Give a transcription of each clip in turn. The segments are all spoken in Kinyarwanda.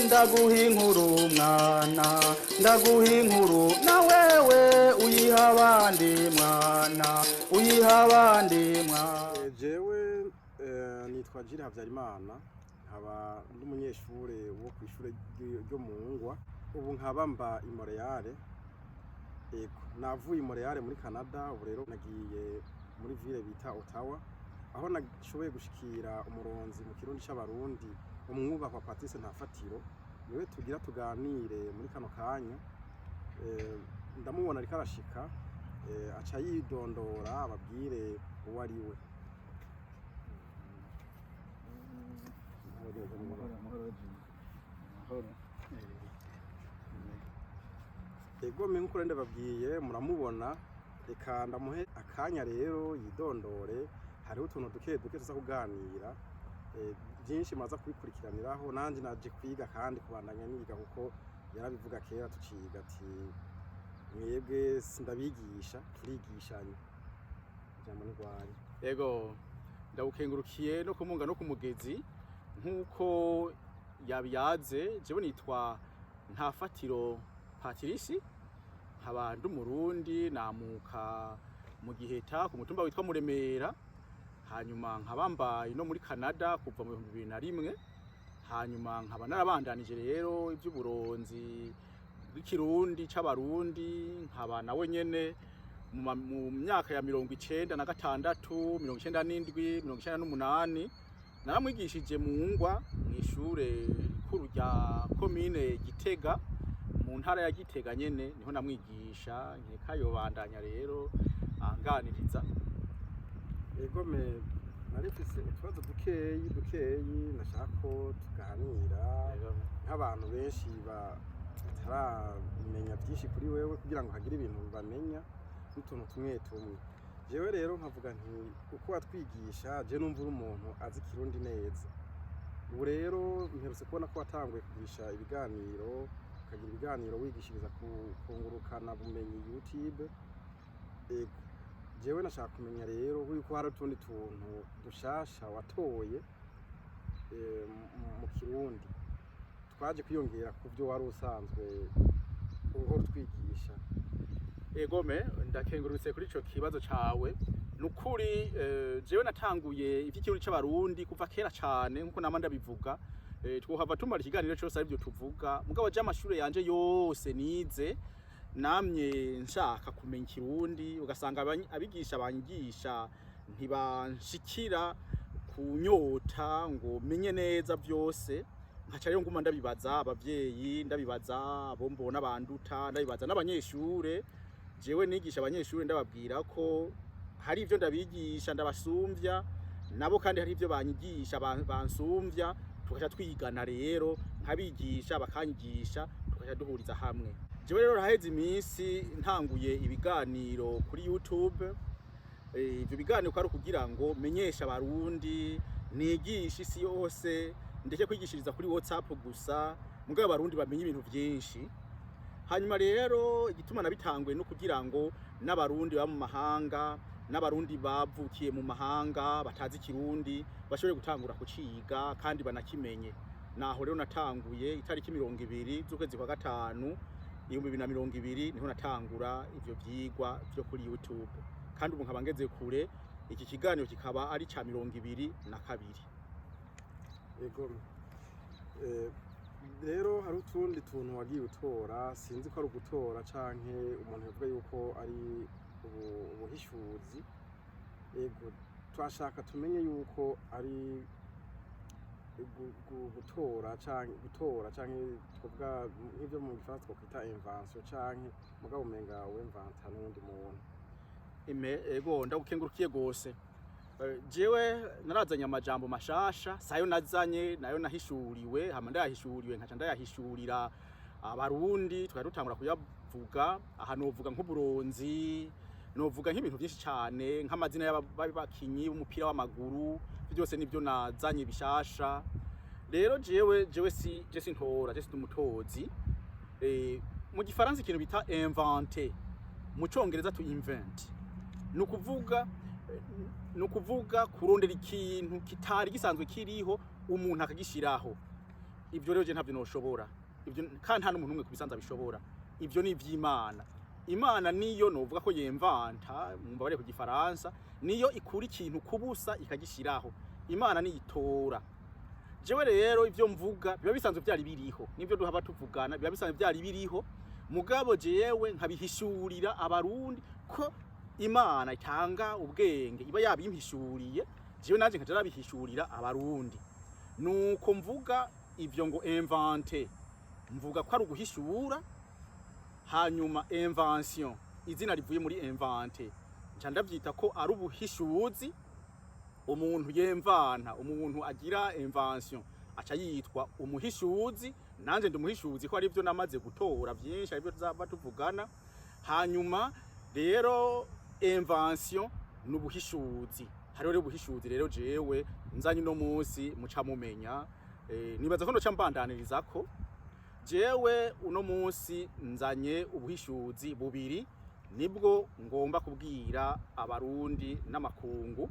ndaguha inkuru mwana ndaguha inkuru na wewe uyiha abandi mwana uyiha abandi mwana. Jewe nitwa Jiri Habyarimana nkaba ndi umunyeshure wo kw'ishure ryo mu Ngwa ubu nkaba mba i Montreal. Navuye i Montreal muri Canada ubu rero nagiye muri ville bita Ottawa aho nashoboye gushikira umuronzi mu Kirundi c'abarundi umwubahwa Patrice Ntafatiro niwe tugira tuganire muri kano kanya. Ndamubona ariko arashika aca yidondora ababwire uwo ari we. Egome nkuko rende babwiye muramubona, reka ndamuhe akanya rero yidondore. Hariho utuntu duke tuza kuganira byinshi maza kubikurikiraniraho nanje naje kwiga kandi kubandanya niga kuko yarabivuga kera tuciga ati mwebwe sindabigisha turigishanye jambo n'igwari. Yego ndabukengurukiye no kumunga no kumugezi nkuko yabiyaze. Jewe nitwa Ntafatiro Patrice nkaba ndi Umurundi namuka mu Giheta ku mutumba witwa Muremera, hanyuma nkaba mbaye no muri Canada kuva mu 2001. hanyuma nkaba narabandanije rero iby'uburonzi bw'ikirundi c'abarundi nkaba nawe nyene mu myaka ya 1996 97 98 naramwigishije mu Ngwa mw'ishure kuru rya commune Gitega mu ntara ya Gitega nyene niho namwigisha nkeka yobandanya rero anganiriza. Egome narifise utubazo dukeyi nashaka ko tuganira nk'abantu benshi bataramenya byinshi kuri wewe kugira ngo hagire ibintu bamenya n'utuntu tumwe. Jewe rero nkavuga nti uko watwigisha je numva uri umuntu azi Kirundi neza. Ubu rero mperutse kubona ko watanguye kugisha ibiganiro ukagira ibiganiro wigishiriza kungurukana bumenyi YouTube. Jewe nashaka kumenya rero yuko hari utundi tuntu dushasha watoye mu Kirundi twaje kwiyongera ku byo wari usanzwe uhora twigisha. Egome ndakengurutse kuri ico kibazo cawe. Nukuri jewe natanguye ivy'ikirundi c'abarundi kuva kera cane nkuko namanda bivuga. Twohava tumara ikiganiro cyose ari byo tuvuga mugabo je amashure yanje yose nize namye nshaka kumenya Kirundi, ugasanga abigisha banyigisha ntibanshikira kunyota ngo menye neza byose. Nkaca rero nguma ndabibaza abavyeyi, ndabibaza abo mbona banduta, ndabibaza n'abanyeshure. Jewe nigisha abanyeshure ndababwira ko hari ivyo ndabigisha ndabasumvya nabo kandi hari ivyo banyigisha bansumvya, tukaca twigana rero nkabigisha bakanyigisha tukaca duhuriza hamwe. Jewe rero haheze iminsi ntanguye ibiganiro kuri YouTube. Ivyo biganiro kwari kugira ngo menyesha abarundi, nigisha isi yose, ndeke kwigishiriza kuri WhatsApp gusa mugabo abarundi bamenye ibintu byinshi. Hanyuma rero igituma nabitanguye no kugira ngo n'abarundi ba mu mahanga n'abarundi bavukiye mu mahanga batazi Kirundi bashobore gutangura kuciga kandi banakimenye. Naho rero natanguye itariki 20 z'ukwezi kwa gatanu 2020 niho natangura ivyo vyigwa byo kuri YouTube, kandi ubu nkaba ngeze kure. Iki kiganiro kikaba ari ca 22. Ego rero hari utundi tuntu wagiye utora, sinzi ko ari ugutora canke umuntu yavuga yuko ari ubuhishuzi. Ego twashaka tumenye yuko ari gutora canke twovuga nk'ivyo mu Gifaransa twita Invention canke mugabo umenga wemvanta n'undi muntu. Ego ndagukengurukiye gose. Jewe narazanye amajambo mashasha sayo nazanye nayo nahishuriwe, hama ndayahishuriwe nkaca ndayahishurira abarundi twari dutangura kuyavuga. Aha novuga nk'uburonzi, novuga nk'ibintu byinshi cyane nk'amazina y'abakinyi b'umupira w'amaguru, byose nibyo nazanye bishasha. Rero jewe si ntora, je si umutozi. Mu Gifaransa ikintu bita inventer, mu Congereza tu invent. Nukuvuga kurondera ikintu kitari gisanzwe kiriho umuntu akagishiraho. ibyo rero je ntavyo noshobora, ibyo kandi nta n'umuntu umwe kubisanza bishobora, ibyo ni ivy'Imana. Imana niyo novuga ko yemvanta mubare ku gifaransa, niyo ikura ikintu kubusa ikagishiraho. Imana niyitora. Jewe rero ivyo mvuga biba bisanzwe byari biriho, nivyo duhaba tuvugana biba bisanzwe byari biriho, mugabo jewe nkabihishurira abarundi ko Imana itanga ubwenge iba yabimpishuriye, jewe nanje nkaja nabihishurira abarundi. Nuko mvuga ivyo ngo inventer, mvuga ko ari uguhishura. Hanyuma invention, izina rivuye muri inventer, nca ndavyita ko ari ubuhishuzi. Umuntu yemvana, umuntu agira invention aca yitwa umuhishuzi. Nanje ndi umuhishuzi ko ari byo namaze gutora byinshi, ari byo tuzaba tuvugana. Hanyuma rero invention n'ubuhishuzi, hariho rero ubuhishuzi rero jewe nzanye no munsi muca mumenya. Nibaza ko no cambandaniriza ko jewe uno munsi nzanye ubuhishuzi bubiri, nibwo ngomba kubwira abarundi n'amakungu.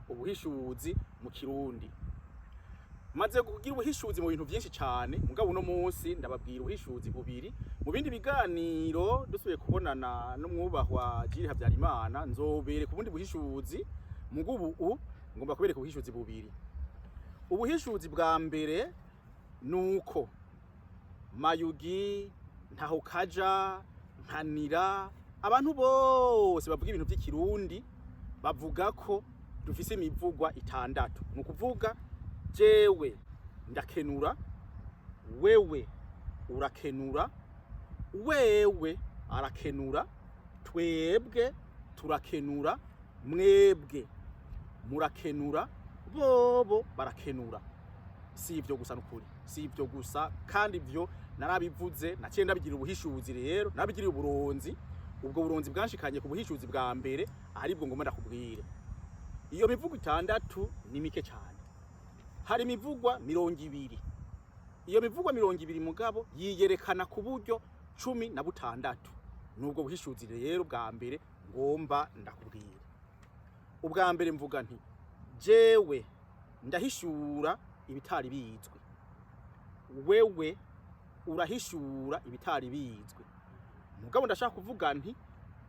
Ubuhishuzi mu Kirundi, maze kugira ubuhishuzi mu bintu byinshi cyane, mugabo uno munsi ndababwira ubuhishuzi bubiri. Mu bindi biganiro dusubiye kubonana n'umwubahwa Jiri Habyarimana nzobere ku bundi buhishuzi, mugubu ngomba kubereka ubuhishuzi bubiri. Ubuhishuzi bwa mbere nuko Mayugi, ntaho kaja, nkanira, abantu bose bavuga ibintu by'ikirundi bavuga ko dufise imivugwa 6. Nukuvuga jewe ndakenura, wewe urakenura, wewe arakenura, twebwe turakenura, mwebwe murakenura, bobo barakenura. Si ivyo gusa nukuri, si ivyo gusa kandi ivyo narabivuze, naciye ndabigira ubuhishuzi rero, nabigiriye uburonzi. Ubwo buronzi bwanshikanye ku buhishuzi bwa mbere, aribwo ngomba ndakubwire. Iyo mivugwa 6 ni mike cyane. Hari imivugwa 200. Iyo mivugwa 200 mugabo yiyerekana ku buryo 16. Nubwo buhishuzi rero bwa mbere ngomba ndakubwira. Ubwa mbere mvuga nti jewe ndahishura ibitari bizwi, wewe urahishura ibitari bizwi. Mugabo ndashaka kuvuga nti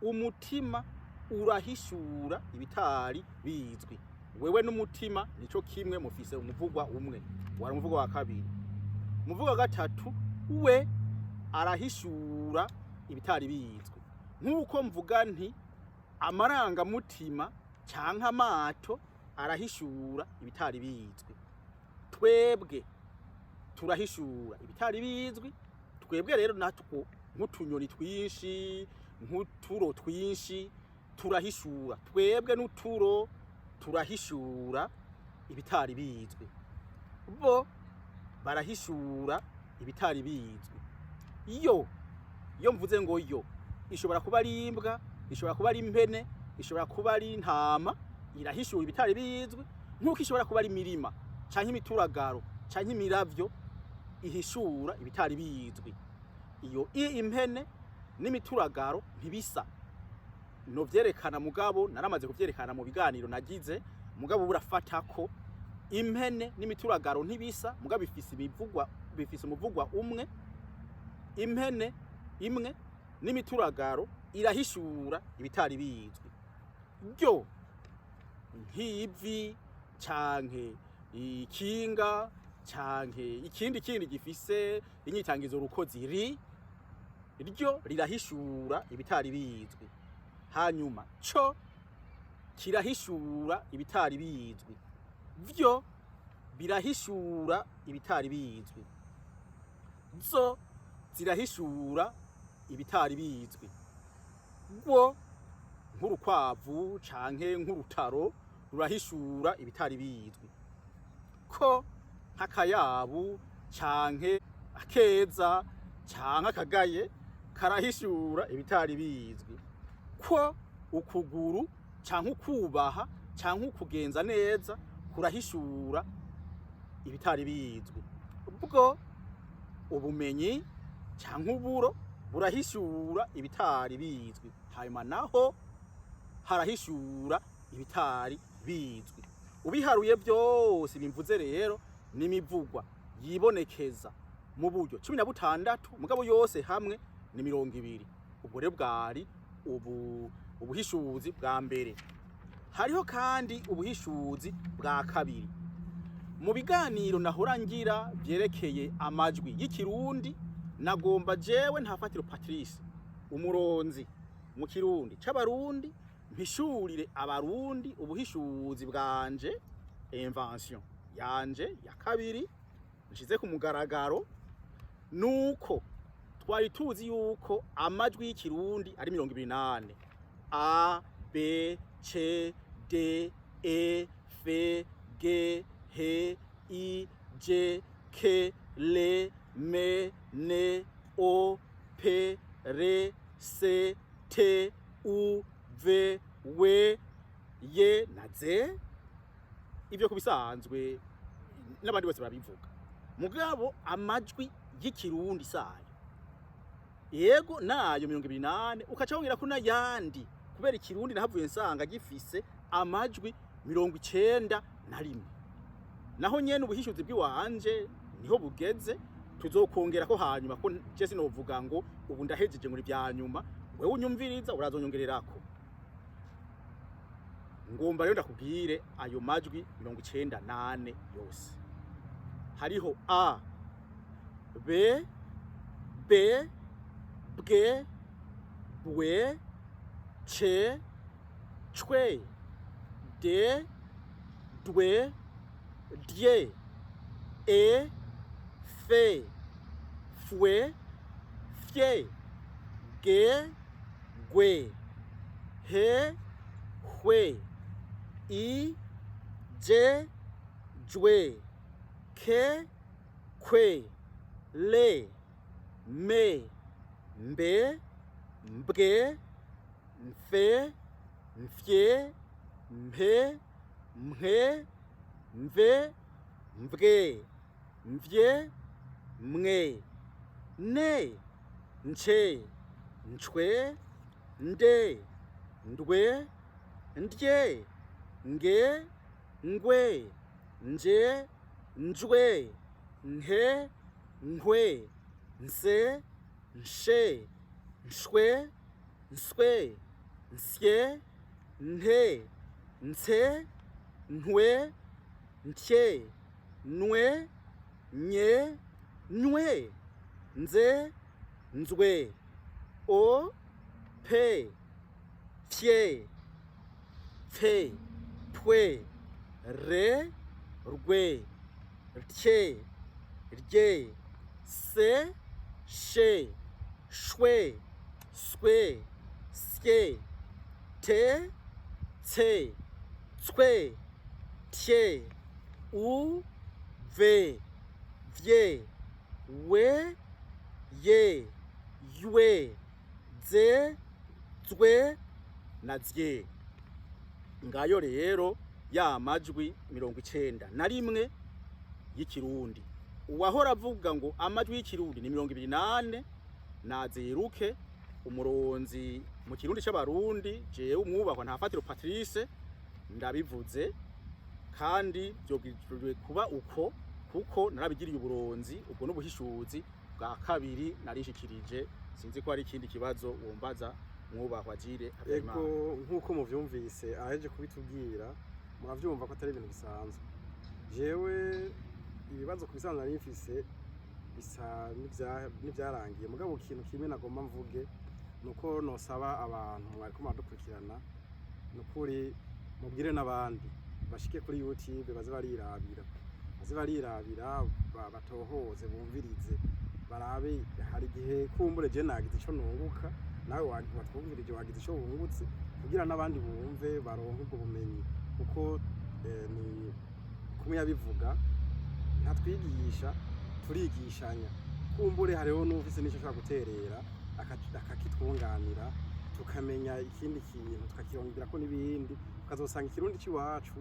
umutima urahishura ibitari bizwi. Wewe n'umutima nico kimwe, mufise umuvugwa umwe, wari umuvugwa wa kabiri. Umuvugwa wa gatatu we arahishura ibitari bizwi. Nkuko mvuga nti amaranga mutima canka amato arahishura ibitari bizwi. Twebwe turahishura ibitari bizwi. Twebwe rero natwo nk'utunyoni twinshi, nk'uturo twinshi turahishura. Twebwe n'uturo turahishura ibitari bizwi. Bo barahishura ibitari bizwi. Iyo mvuze ngo yo, ishobora kuba ari imbwa, ishobora kuba ari impene, ishobora kuba ari intama, irahishura ibitari bizwi. Nkuko ishobora kuba ari imirima canke imituragaro canke imiravyo ihishura ibitari bizwi. Iyo impene n'imituragaro ntibisa, no vyerekana mugabo naramaze kuvyerekana mu biganiro nagize. Mugabo burafata ko impene n'imituragaro ntibisa, mugabo bifise umuvugwa umwe. Impene imwe n'imituragaro irahishura ibitari bizwi. Byo nk'ivi canke ikinga canke ikindi gifise inyitangizo rukozi ryo rirahishura ibitari bizwi. Hanyuma co kirahishura ibitari bizwi. Vyo birahishura ibitari bizwi. Zo zirahishura ibitari bizwi. Gwo nk'urukwavu canke nk'urutaro rurahishura ibitari bizwi. Ko nk'akayabu canke akeza canke akagaye karahishura ibitari bizwi. Ko ukuguru canke ukubaha canke ukugenza neza kurahishura ibitari bizwi. Ubwo ubumenyi canke uburo burahishura ibitari bizwi. Hanyuma naho harahishura ibitari bizwi. Ubiharuye byose bimvuze rero n'imivugwa yibonekeza mu buryo 16 mugabo yose hamwe ni 20. Ubwo rero bwari ubuhishuzi bwa mbere. Hariho kandi ubuhishuzi bwa kabiri. Mu biganiro nahora ngira byerekeye amajwi y'ikirundi, nagomba jewe ntafatiro Patrice umuronzi mu kirundi c'abarundi mpishurire abarundi ubuhishuzi bwanje Invention yanje ya kabiri nshize ku mugaragaro, nuko twari tuzi yuko amajwi y'ikirundi ari 28: A, B, C, D, E, F, G, H, I, J, K, L, M, N, O, P, R, C, T, U, V, W, Y na Z. Ibyo kubisanzwe n'abandi bose barabivuga. Mugabo amajwi y'ikirundi sayo yego nayo 28 ukaca wongera kuna yandi kubera ikirundi nahavuye nsanga gifise amajwi 91. Naho nyene ubuhishuzi bw'iwanje niho bugeze, tuzokongera ko hanyuma ko je sinovuga ngo ubu ndahejeje muri bya nyuma, wewe unyumviriza urazonyongererako. Ngomba rero ndakubwire ayo majwi 98 yose. Hariho A, B, B, Bwe, Bwe, Ce, Cwe, De, Dwe, Die, E, Fe, Fwe, Fye, Ge, Gwe, He, Hwe, I, Je, Jwe, Ke, Kwe, Le, Me, Mbe, Mbge, Mfe, Mfye, Mhe, Mhe, Mve, Mvge, Mvye, Mwe, Ne, Nche, Nchwe, Nde, Ndwe, Ndye, Nge, Ngwe, Nje, Njwe, Nhe, Nhwe, Nse, Nshe, Nshwe, Nswe, Nsye, Nhe, Nse, Nhwe, Ntye, Nwe, Nye, Nwe, Nze, Nzwe, O, Pe, Fye, Fe, Pwe, Re, Rwe, Rtye, Rye, Se, She, Shwe, Swe, Sye, Te, Tse, Tswe, Tye, U, Ve, Vye, We, Ye, Ywe, Ze, Zwe na Zye. Ngayo rero ya majwi 91 y'ikirundi. Uwahora avuga ngo amajwi y'ikirundi ni 28 nazeruke umuronzi mu kirundi c'abarundi jewe umwubahwa ntafatiro Patrice ndabivuze, kandi byogijwe kuba uko kuko narabigiriye uburonzi. Ubwo n'ubuhishuzi bwa kabiri narishikirije, sinzi ko ari ikindi kibazo wombaza mwubahwa jire. Ego nkuko muvyumvise aheje kubitubwira muravyumva ko atari ibintu bisanzwe. Jewe ibibazo kubisanzwe nari mfise bisa n'ivyarangiye, mugabo ikintu kimwe nagomba mvuge nuko nosaba abantu mwariko muradukurikirana nukuri mubwire n'abandi bashike kuri YouTube baze barirabira batohoze bumvirize barabe. Hari igihe kumbure je nagize ico nunguka, nawe watwumvirije wagize ico wungutse, kugira n'abandi bumve baronke ubwo bumenyi, kuko ni kumwe yabivuga ntatwigisha turigishanya. Kumbure hariho n'ufise n'ico ashaka guterera akakitwunganira, tukamenya ikindi kintu tukakirongera ko n'ibindi, ukazosanga ikirundi cy'iwacu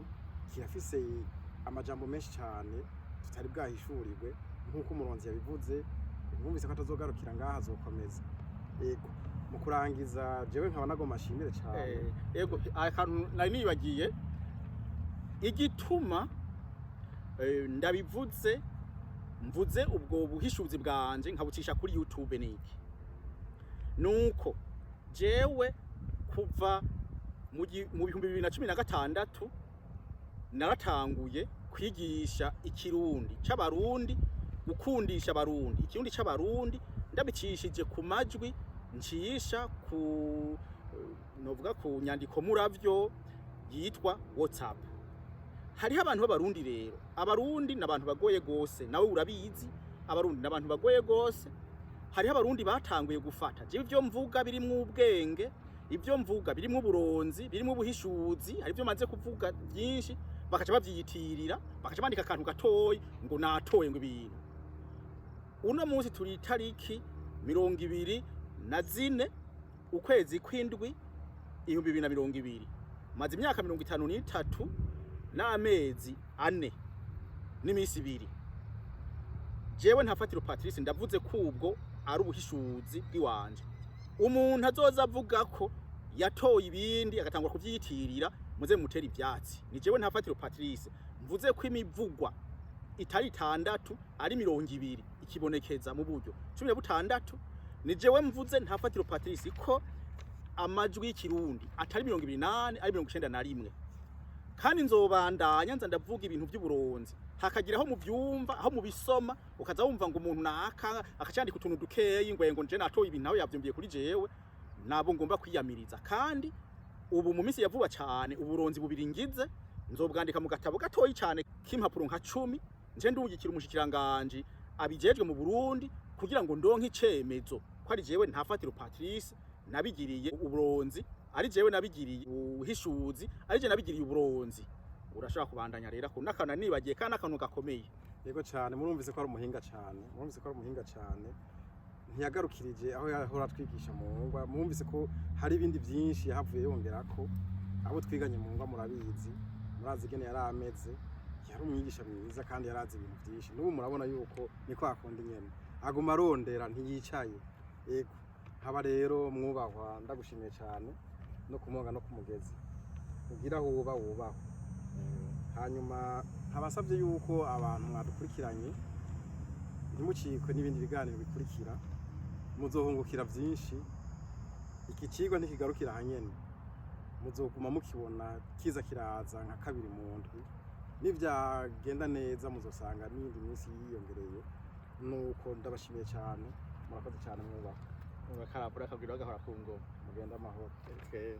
kirafise amajambo menshi cyane tutari bwahishurirwe, nk'uko umuronzi yabivuze. Mwumvise ko atazogarukira ngaha azokomeza. Yego mu kurangiza jewe nkaba nagomba ashimire cyane. Yego akantu nari nibagiye igituma ndabivuze mvuze ubwo buhishuzi bwanje nkabucisha kuri YouTube niki nuko jewe kuva mu 2016 naratanguye kwigisha ikirundi c'abarundi gukundisha abarundi ikirundi c'abarundi ndabicishije ku majwi ncisha ku novuga ku nyandiko muravyo yitwa WhatsApp. Hariho abantu b'abarundi rero, abarundi n'abantu bagoye gose, nawe urabizi, abarundi n'abantu bagoye gose. Hariho abarundi batanguye gufata je ivyo mvuga birimwo ubwenge, ivyo mvuga birimwo uburonzi, birimwo ubuhishuzi, hari ivyo maze kuvuga byinshi bakaca bavyiyitirira, bakaca bandika akantu gatoyi ngo natoye ngo ibintu. Uno munsi turi tariki 24 ukwezi kw'indwi 2020. Maze imyaka 53 n'amezi 4 n'imisi 2. Jewe ntafatiro Patrice ndavuze kubwo ari ubuhishuzi bw'iwanje. Umuntu azoza avuga ko yatoye ibindi agatangwa kuvyiyitirira muze mutera ivyatsi. Ni jewe ntafatiro Patrice mvuze ko imivugwa itari 6 ari 20 ikibonekeza mu buryo 16. Ni jewe mvuze ntafatiro Patrice ko amajwi y'ikirundi atari 28 ari 91. Kandi nzobandanya nza ndavuga ibintu by'uburonzi hakagira aho mu byumva aho mu bisoma ukaza wumva ngo umuntu naka akacandika utuntu dukeyi ngo nje natoye ibintu nawe yavyumbiye kuri jewe nabo ngomba kwiyamiriza. Kandi ubu mu minsi yavuba cyane uburonzi bubiri ngize nzobwandika mu gatabo gatoyi cyane k'impapuro nka 10 nje ndugikira umushikiranganje abijejwe mu Burundi kugira ngo ndonke icemezo ko ari jewe ntafatiro Patrice nabigiriye uburonzi, ari jewe nabigiriye ubuhishuzi, ari je nabigiriye uburonzi. Urashaka kubandanya rero ko nakana nibagiye kana akantu gakomeye. Yego cyane murumvise ko ari umuhinga cyane ntiyagarukirije aho yahora twigisha mu ngwa. Murumvise ko hari ibindi byinshi yahavuye yongera ko abo twiganye mu ngwa murabizi, murazi gene yari ameze, yari umwigisha mwiza kandi yarazi ibintu byinshi. N'ubu murabona yuko niko akunda nyene aguma arondera ntiyicaye. Yego haba rero mwubahwa ndagushimiye cyane no kumonga no kumugezi kugira wubaho. Hanyuma habasabye yuko abantu mwadukurikiranye ntimucikwe n'ibindi biganiro bikurikira, muzohungukira byinshi. Iki cigwa ntikigarukira hanyene, muzoguma mukibona kiza kiraza nka kabiri mu ndwi, nivyagenda neza muzosanga n'indi minsi yiyongereye. Nuko ndabashimiye cyane, murakoze cyane mwubaho. Urakarabura kabwira gahora kungo mugenda amahoro. Twese